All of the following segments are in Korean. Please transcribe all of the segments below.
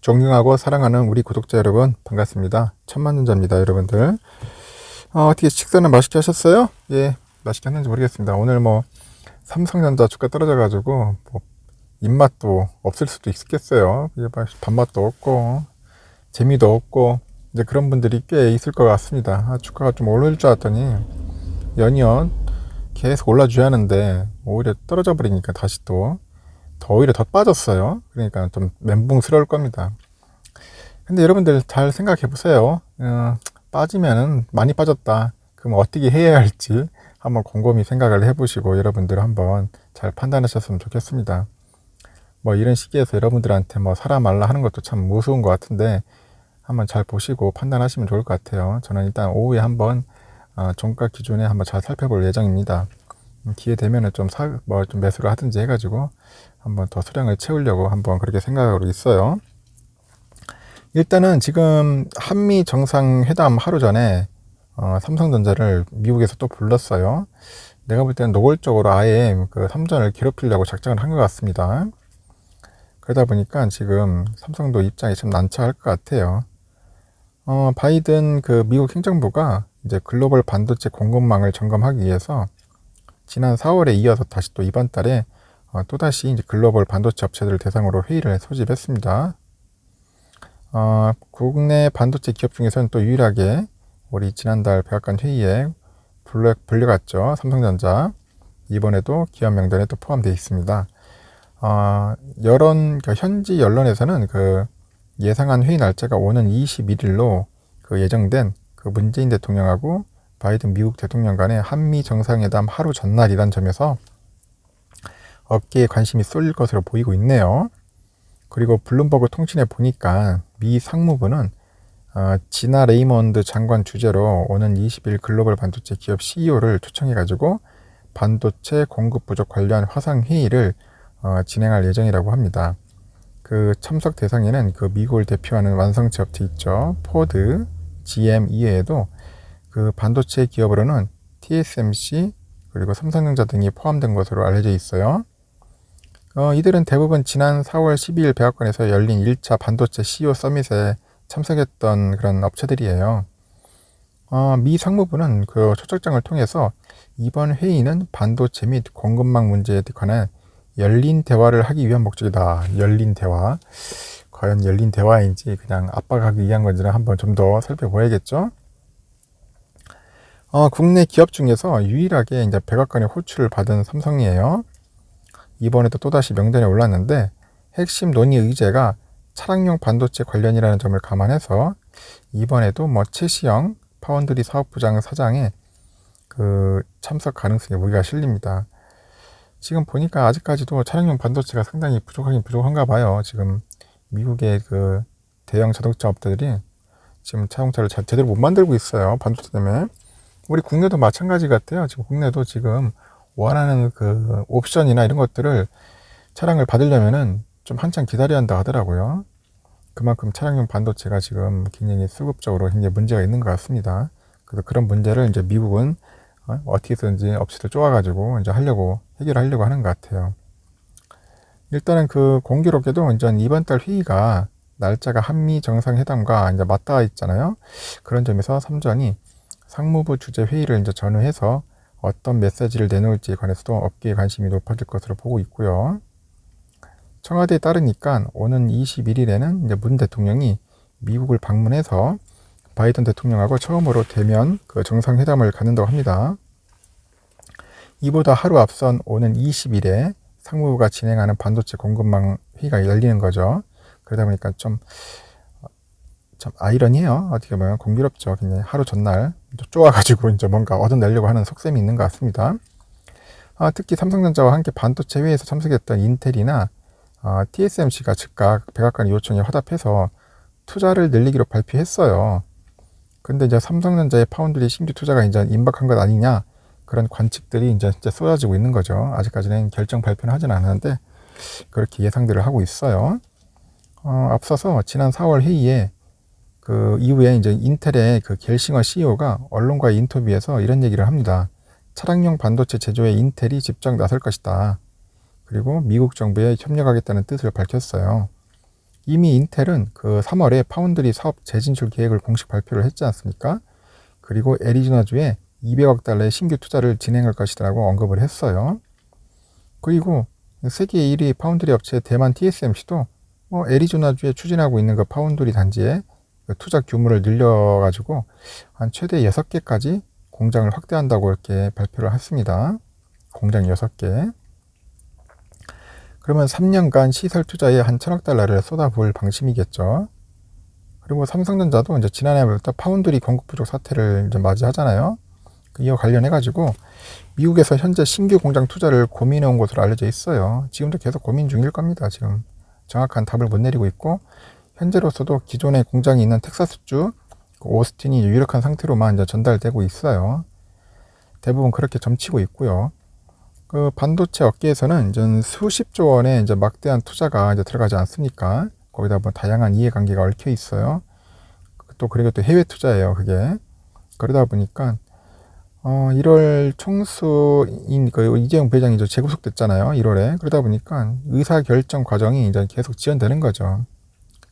존경하고 사랑하는 우리 구독자 여러분, 반갑습니다. 천만전자입니다, 여러분들. 어떻게 식사는 맛있게 하셨어요? 예, 맛있게 했는지 모르겠습니다. 오늘 삼성전자 주가 떨어져가지고 입맛도 없을 수도 있겠어요. 밥맛도 없고 재미도 없고 이제 그런 분들이 꽤 있을 것 같습니다. 주가가 좀 오를 줄 알았더니 연이어 계속 올라줘야 하는데 오히려 떨어져 버리니까 다시 오히려 더 빠졌어요. 그러니까 좀 멘붕스러울 겁니다. 근데 여러분들 잘 생각해 보세요. 빠지면은 많이 빠졌다. 그럼 어떻게 해야 할지 한번 곰곰이 생각을 해보시고 여러분들 한번 잘 판단하셨으면 좋겠습니다. 이런 시기에서 여러분들한테 사라 말라 하는 것도 참 무서운 것 같은데 한번 잘 보시고 판단하시면 좋을 것 같아요. 저는 일단 오후에 한번 종가 기준에 한번 잘 살펴볼 예정입니다. 기회 되면은 좀 매수를 하든지 해가지고 한번 더 수량을 채우려고 한번 그렇게 생각하고 있어요. 일단은 지금 한미 정상회담 하루 전에 삼성전자를 미국에서 또 불렀어요. 내가 볼 때는 노골적으로 아예 그 삼전을 괴롭히려고 작정을 한 것 같습니다. 그러다 보니까 지금 삼성도 입장이 좀 난처할 것 같아요. 바이든 그 미국 행정부가 이제 글로벌 반도체 공급망을 점검하기 위해서 지난 4월에 이어서 다시 또 이번 달에 또다시 이제 글로벌 반도체 업체들을 대상으로 회의를 소집했습니다. 국내 반도체 기업 중에서는 또 유일하게 우리 지난달 백악관 회의에 불려갔죠. 삼성전자. 이번에도 기업 명단에 또 포함되어 있습니다. 현지 언론에서는 그 예상한 회의 날짜가 오는 21일로 그 예정된 그 문재인 대통령하고 바이든 미국 대통령 간의 한미 정상회담 하루 전날이란 점에서 업계에 관심이 쏠릴 것으로 보이고 있네요. 그리고 블룸버그 통신에 보니까 미 상무부는 지나 레이먼드 장관 주재로 오는 20일 글로벌 반도체 기업 CEO를 초청해가지고 반도체 공급 부족 관련 화상회의를 진행할 예정이라고 합니다. 그 참석 대상에는 그 미국을 대표하는 완성체 업체 있죠. 포드, GM 이외에도 그 반도체 기업으로는 TSMC 그리고 삼성전자 등이 포함된 것으로 알려져 있어요. 이들은 대부분 지난 4월 12일 백악관에서 열린 1차 반도체 CEO 서밋에 참석했던 그런 업체들이에요. 미 상무부는 그 초청장을 통해서 이번 회의는 반도체 및 공급망 문제에 관한 열린 대화를 하기 위한 목적이다. 열린 대화. 과연 열린 대화인지 그냥 압박하기 위한 건지는 한번 좀 더 살펴봐야겠죠. 국내 기업 중에서 유일하게 이제 백악관의 호출을 받은 삼성이에요. 이번에도 또다시 명단에 올랐는데 핵심 논의 의제가 차량용 반도체 관련이라는 점을 감안해서 이번에도 최시영 파운드리 사업부장 사장의 그 참석 가능성에 무게가 실립니다. 지금 보니까 아직까지도 차량용 반도체가 상당히 부족한가 봐요. 지금 미국의 그 대형 자동차 업체들이 지금 자동차를 제대로 못 만들고 있어요. 반도체 때문에. 우리 국내도 마찬가지 같아요. 지금 국내도 지금 원하는 그 옵션이나 이런 것들을 차량을 받으려면은 좀 한참 기다려야 한다 하더라고요. 그만큼 차량용 반도체가 지금 굉장히 수급적으로 굉장히 문제가 있는 것 같습니다. 그래서 그런 문제를 이제 미국은 어떻게든지 업체를 쪼아가지고 이제 해결하려고 하는 것 같아요. 일단은 그 공교롭게도 이제 이번 달 회의가 날짜가 한미 정상회담과 이제 맞닿아 있잖아요. 그런 점에서 삼전이 상무부 주재 회의를 이제 전후해서 어떤 메시지를 내놓을지에 관해서도 업계의 관심이 높아질 것으로 보고 있고요. 청와대에 따르니까 오는 21일에는 이제 문 대통령이 미국을 방문해서 바이든 대통령하고 처음으로 대면 그 정상회담을 갖는다고 합니다. 이보다 하루 앞선 오는 20일에 상무부가 진행하는 반도체 공급망 회의가 열리는 거죠. 그러다 보니까 참 아이러니해요. 어떻게 보면 공교롭죠. 그냥 하루 전날 쪼아가지고 이제 뭔가 얻어내려고 하는 속셈이 있는 것 같습니다. 특히 삼성전자와 함께 반도체 회의에서 참석했던 인텔이나 TSMC가 즉각 백악관 요청에 화답해서 투자를 늘리기로 발표했어요. 근데 이제 삼성전자의 파운드리 신규 투자가 이제 임박한 것 아니냐 그런 관측들이 이제 쏟아지고 있는 거죠. 아직까지는 결정 발표는 하진 않았는데 그렇게 예상들을 하고 있어요. 앞서서 지난 4월 회의에 그 이후에 이제 인텔의 그 겔싱어 CEO가 언론과의 인터뷰에서 이런 얘기를 합니다. 차량용 반도체 제조에 인텔이 직접 나설 것이다. 그리고 미국 정부에 협력하겠다는 뜻을 밝혔어요. 이미 인텔은 그 3월에 파운드리 사업 재진출 계획을 공식 발표를 했지 않습니까? 그리고 애리조나주에 200억 달러의 신규 투자를 진행할 것이라고 언급을 했어요. 그리고 세계 1위 파운드리 업체 대만 TSMC도 애리조나주에 추진하고 있는 그 파운드리 단지에 그 투자 규모를 늘려가지고 한 최대 6개까지 공장을 확대한다고 이렇게 발표를 했습니다. 공장 6개. 그러면 3년간 시설 투자에 한 1,000억 달러를 쏟아부을 방침이겠죠. 그리고 삼성전자도 이제 지난해부터 파운드리 공급 부족 사태를 이제 맞이하잖아요. 이와 관련해가지고 미국에서 현재 신규 공장 투자를 고민해온 것으로 알려져 있어요. 지금도 계속 고민 중일 겁니다. 지금 정확한 답을 못 내리고 있고, 현재로서도 기존에 공장이 있는 텍사스주 오스틴이 유력한 상태로만 이제 전달되고 있어요. 대부분 그렇게 점치고 있고요. 그 반도체 업계에서는 이제 수십조 원의 이제 막대한 투자가 이제 들어가지 않습니까? 거기다 뭐 다양한 이해관계가 얽혀 있어요. 또 그리고 또 해외 투자예요, 그게. 그러다 보니까 1월 총수인 그 이재용 부회장이 이제 재구속됐잖아요, 1월에. 그러다 보니까 의사 결정 과정이 이제 계속 지연되는 거죠.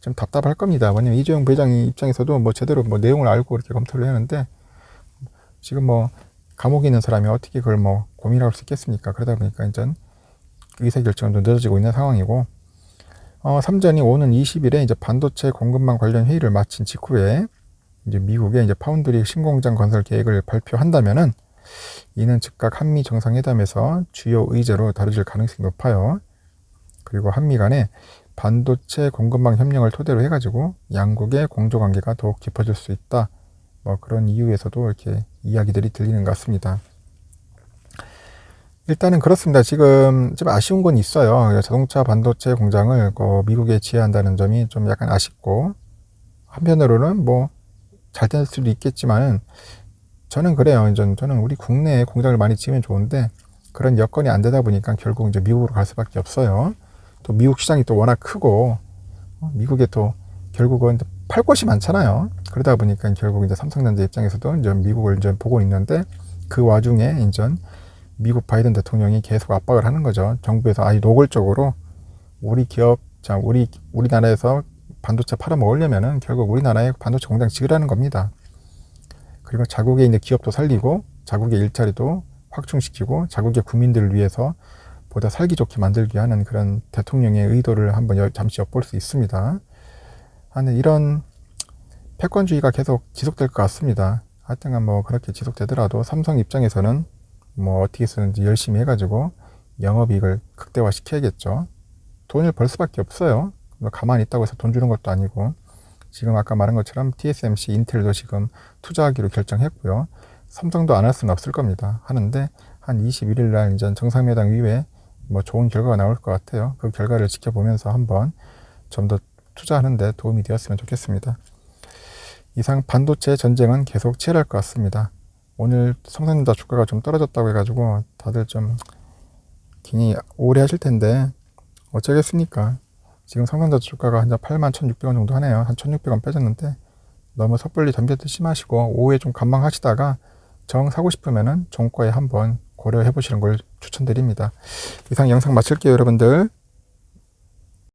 좀 답답할 겁니다. 왜냐면 이재용 부회장 입장에서도 뭐 제대로 뭐 내용을 알고 이렇게 검토를 하는데, 지금 뭐 감옥에 있는 사람이 어떻게 그걸 뭐 고민할 수 있겠습니까? 그러다 보니까 이제 의사결정은 좀 늦어지고 있는 상황이고, 삼전이 오는 20일에 이제 반도체 공급망 관련 회의를 마친 직후에 이제 미국의 이제 파운드리 신공장 건설 계획을 발표한다면은, 이는 즉각 한미 정상회담에서 주요 의제로 다뤄질 가능성이 높아요. 그리고 한미 간에 반도체 공급망 협력을 토대로 해가지고 양국의 공조관계가 더욱 깊어질 수 있다. 뭐 그런 이유에서도 이렇게 이야기들이 들리는 것 같습니다. 일단은 그렇습니다. 지금 좀 아쉬운 건 있어요. 자동차 반도체 공장을 미국에 지어한다는 점이 좀 약간 아쉽고, 한편으로는 뭐 잘 될 수도 있겠지만은, 저는 그래요. 저는 우리 국내에 공장을 많이 지으면 좋은데 그런 여건이 안 되다 보니까 결국 이제 미국으로 갈 수밖에 없어요. 또 미국 시장이 또 워낙 크고, 미국에 또 결국은 팔 곳이 많잖아요. 그러다 보니까 결국 이제 삼성전자 입장에서도 이제 미국을 이제 보고 있는데, 그 와중에 이제 미국 바이든 대통령이 계속 압박을 하는 거죠. 정부에서 아주 노골적으로 우리 기업, 우리나라에서 반도체 팔아먹으려면은 결국 우리나라에 반도체 공장 지으라는 겁니다. 그리고 자국의 이제 기업도 살리고, 자국의 일자리도 확충시키고, 자국의 국민들을 위해서 보다 살기 좋게 만들기 하는 그런 대통령의 의도를 한번 잠시 엿볼 수 있습니다. 하는 이런 패권주의가 계속 지속될 것 같습니다. 하여튼간 뭐 그렇게 지속되더라도 삼성 입장에서는 뭐 어떻게 쓰는지 열심히 해가지고 영업이익을 극대화 시켜야겠죠. 돈을 벌 수밖에 없어요. 가만히 있다고 해서 돈 주는 것도 아니고, 지금 아까 말한 것처럼 TSMC, 인텔도 지금 투자하기로 결정했고요. 삼성도 안 할 수는 없을 겁니다. 하는데 한 21일 날 이제 정상회담 이후에 뭐 좋은 결과가 나올 것 같아요. 그 결과를 지켜보면서 한번 좀 더 투자하는데 도움이 되었으면 좋겠습니다. 이상 반도체 전쟁은 계속 치열할 것 같습니다. 오늘 삼성전자 주가가 좀 떨어졌다고 해가지고 다들 좀 괜히 오래 하실 텐데 어쩌겠습니까? 지금 삼성전자 주가가 한 81,600원 정도 하네요. 한 1,600원 빼졌는데 너무 섣불리 덤벼들 심하시고 오후에 좀 관망하시다가 정 사고 싶으면은 종가에 한번 고려해 보시는 걸 추천드립니다. 이상 영상 마칠게요, 여러분들.